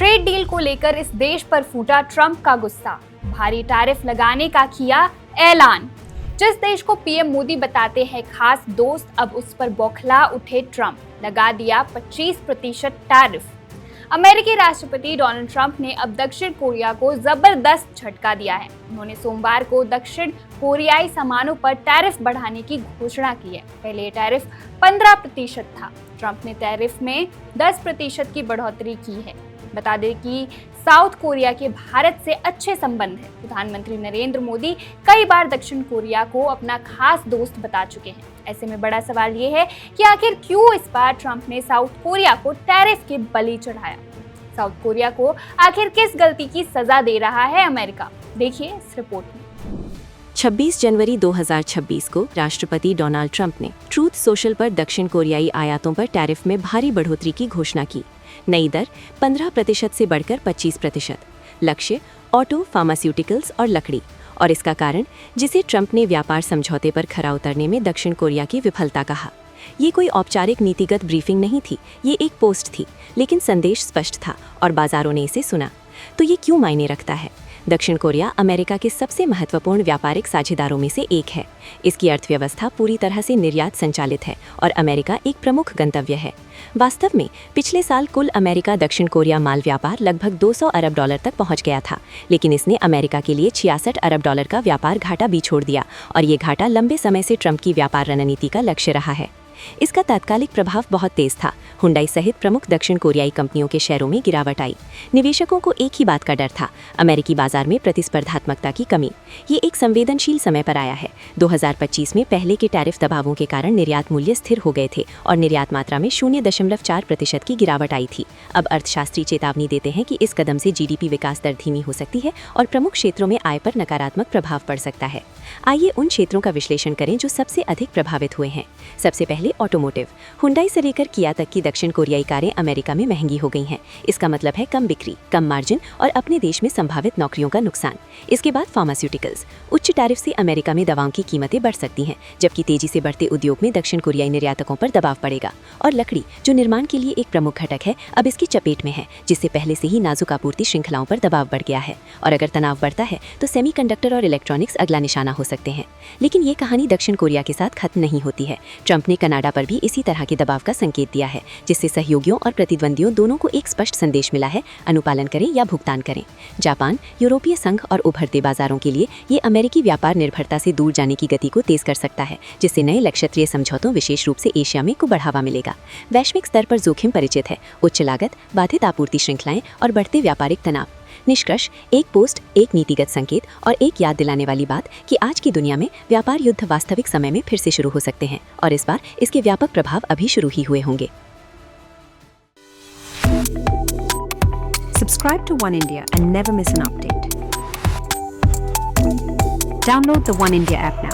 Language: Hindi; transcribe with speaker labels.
Speaker 1: ट्रेड डील को लेकर इस देश पर फूटा ट्रंप का गुस्सा, भारी टैरिफ लगाने का किया ऐलान। जिस देश को पीएम मोदी बताते हैं खास दोस्त, अब उस पर बौखला उठे ट्रंप, लगा दिया 25% टैरिफ। अमेरिकी राष्ट्रपति डोनाल्ड ट्रंप ने अब दक्षिण कोरिया को जबरदस्त झटका दिया है। उन्होंने सोमवार को दक्षिण कोरियाई सामानों पर टैरिफ बढ़ाने की घोषणा की है। पहले टैरिफ 15% था। ट्रंप ने टैरिफ में 10% की बढ़ोतरी की है। बता दें कि साउथ कोरिया के भारत से अच्छे संबंध हैं। प्रधानमंत्री नरेंद्र मोदी कई बार दक्षिण कोरिया को अपना खास दोस्त बता चुके हैं। ऐसे में बड़ा सवाल ये है कि आखिर क्यों इस बार ट्रंप ने साउथ कोरिया को टैरिफ के बलि चढ़ाया। साउथ कोरिया को आखिर किस गलती की सजा दे रहा है अमेरिका, देखिए इस रिपोर्ट में।
Speaker 2: 26 जनवरी 2026 को राष्ट्रपति डोनाल्ड ट्रंप ने ट्रूथ सोशल पर दक्षिण कोरियाई आयातों पर टैरिफ में भारी बढ़ोतरी की घोषणा की। नई दर 15% से बढ़कर 25%। लक्ष्य ऑटो, फार्मास्यूटिकल्स और लकड़ी। और इसका कारण, जिसे ट्रंप ने व्यापार समझौते पर खरा उतरने में दक्षिण कोरिया की विफलता कहा। ये कोई औपचारिक नीतिगत ब्रीफिंग नहीं थी, ये एक पोस्ट थी, लेकिन संदेश स्पष्ट था और बाजारों ने इसे सुना। तो ये क्यों मायने रखता है? दक्षिण कोरिया अमेरिका के सबसे महत्वपूर्ण व्यापारिक साझेदारों में से एक है। इसकी अर्थव्यवस्था पूरी तरह से निर्यात संचालित है और अमेरिका एक प्रमुख गंतव्य है। वास्तव में पिछले साल कुल अमेरिका दक्षिण कोरिया माल व्यापार लगभग $200 अरब तक पहुंच गया था, लेकिन इसने अमेरिका के लिए $66 अरब का व्यापार घाटा भी छोड़ दिया और ये घाटा लंबे समय से ट्रंप की व्यापार रणनीति का लक्ष्य रहा है। इसका तात्कालिक प्रभाव बहुत तेज था। हुंडई सहित प्रमुख दक्षिण कोरियाई कंपनियों के शेयरों में गिरावट आई। निवेशकों को एक ही बात का डर था, अमेरिकी बाजार में प्रतिस्पर्धात्मकता की कमी। ये एक संवेदनशील समय पर आया है। 2025 में पहले के टैरिफ दबावों के कारण निर्यात मूल्य स्थिर हो गए थे और निर्यात मात्रा में 0.4% की गिरावट आई थी। अब अर्थशास्त्री चेतावनी देते हैं कि इस कदम से जीडीपी विकास दर धीमी हो सकती है और प्रमुख क्षेत्रों में आय पर नकारात्मक प्रभाव पड़ सकता है। आइए उन क्षेत्रों का विश्लेषण करें जो सबसे अधिक प्रभावित हुए हैं। सबसे पहले ऑटोमोटिव। हुंडई से लेकर किया तक की दक्षिण कोरियाई कारें अमेरिका में महंगी हो गई हैं। इसका मतलब है कम बिक्री, कम मार्जिन और अपने देश में संभावित नौकरियों का नुकसान। इसके बाद फार्मास्यूटिकल्स। उच्च टैरिफ से अमेरिका में दवाओं की कीमतें बढ़ सकती हैं, जबकि तेजी से बढ़ते उद्योग में दक्षिण कोरियाई निर्यातकों पर दबाव पड़ेगा। और लकड़ी, जो निर्माण के लिए एक प्रमुख घटक है, अब इसकी चपेट में है, जिससे पहले से ही नाजुक आपूर्ति श्रृंखलाओं पर दबाव बढ़ गया है। और अगर तनाव बढ़ता है तो सेमीकंडक्टर और इलेक्ट्रॉनिक्स अगला निशाना हो सकते हैं। लेकिन ये कहानी दक्षिण कोरिया के साथ खत्म नहीं होती है। ट्रंप ने कनाडा पर भी इसी तरह के दबाव का संकेत दिया है, जिससे सहयोगियों और प्रतिद्वंदियों दोनों को एक स्पष्ट संदेश मिला है, अनुपालन करें या भुगतान करें। जापान, यूरोपीय संघ और उभरते बाजारों के लिए ये अमेरिकी व्यापार निर्भरता से दूर जाने की गति को तेज कर सकता है, जिससे नए लक्ष्यत्रीय समझौतों, विशेष रूप से एशिया में, को बढ़ावा मिलेगा। वैश्विक स्तर पर जोखिम परिचित है, उच्च लागत, बाधित आपूर्ति श्रृंखलाएं और बढ़ते व्यापारिक तनाव। निष्कर्ष, एक पोस्ट, एक नीतिगत संकेत और एक याद दिलाने वाली बात कि आज की दुनिया में व्यापार युद्ध वास्तविक समय में फिर से शुरू हो सकते हैं और इस बार इसके व्यापक प्रभाव अभी शुरू ही हुए होंगे।
Speaker 3: Subscribe to One India and never miss an update. Download the One India app now.